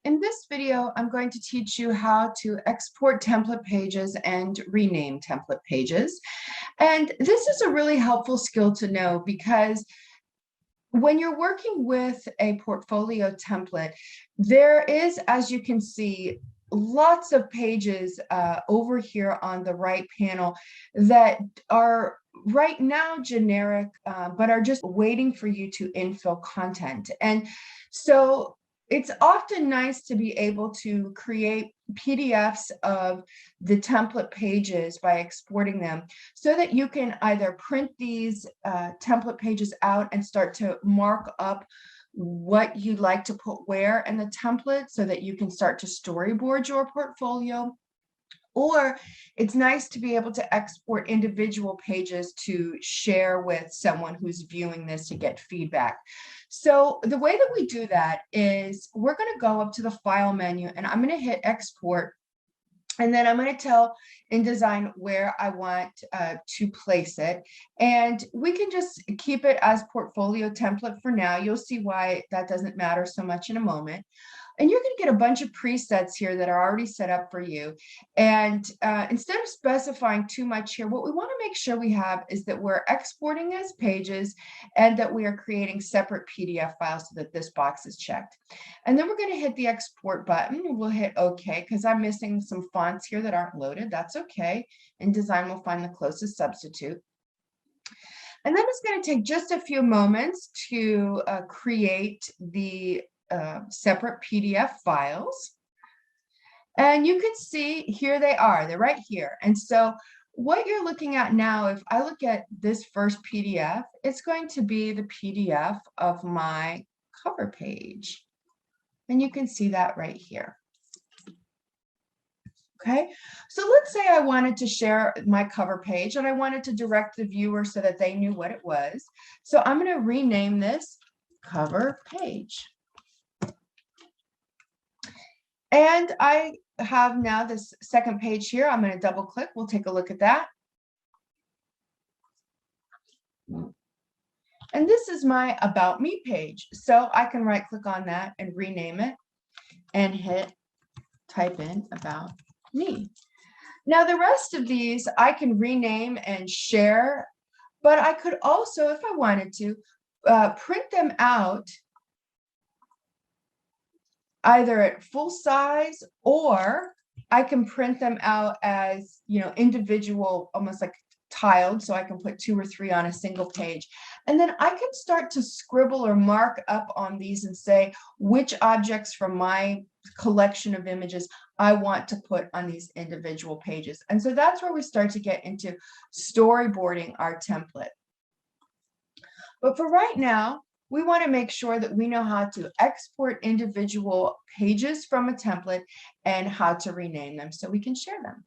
In this video, I'm going to teach you how to export template pages and rename template pages. And this is a really helpful skill to know because when you're working with a portfolio template, there is, as you can see, lots of pages over here on the right panel that are right now generic, but are just waiting for you to infill content. And so it's often nice to be able to create PDFs of the template pages by exporting them so that you can either print these template pages out and start to mark up what you'd like to put where in the template so that you can start to storyboard your portfolio. Or it's nice to be able to export individual pages to share with someone who's viewing this to get feedback. So the way that we do that is we're going to go up to the file menu and I'm going to hit export. And then I'm going to tell InDesign where I want to place it. And we can just keep it as portfolio template for now. You'll see why that doesn't matter so much in a moment. And you're going to get a bunch of presets here that are already set up for you. And instead of specifying too much here, what we want to make sure we have is that we're exporting as pages and that we are creating separate PDF files so that this box is checked. And then we're going to hit the export button. We'll hit OK because I'm missing some fonts here that aren't loaded. That's okay. InDesign will find the closest substitute. And then it's going to take just a few moments to create the separate PDF files. And you can see here they are, they're right here. And so what you're looking at now, if I look at this first PDF, it's going to be the PDF of my cover page. And you can see that right here. Okay, so let's say I wanted to share my cover page and I wanted to direct the viewer so that they knew what it was. So I'm going to rename this cover page. And I have now this second page here. I'm going to double click. We'll take a look at that. And this is my About Me page. So I can right click on that and rename it and type in About Me. Now the rest of these I can rename and share, but I could also, if I wanted to, print them out either at full size, or I can print them out as, individual, almost like tiled, so I can put 2 or 3 on a single page. And then I can start to scribble or mark up on these and say which objects from my collection of images I want to put on these individual pages. And so that's where we start to get into storyboarding our template. But for right now, we want to make sure that we know how to export individual pages from a template and how to rename them so we can share them.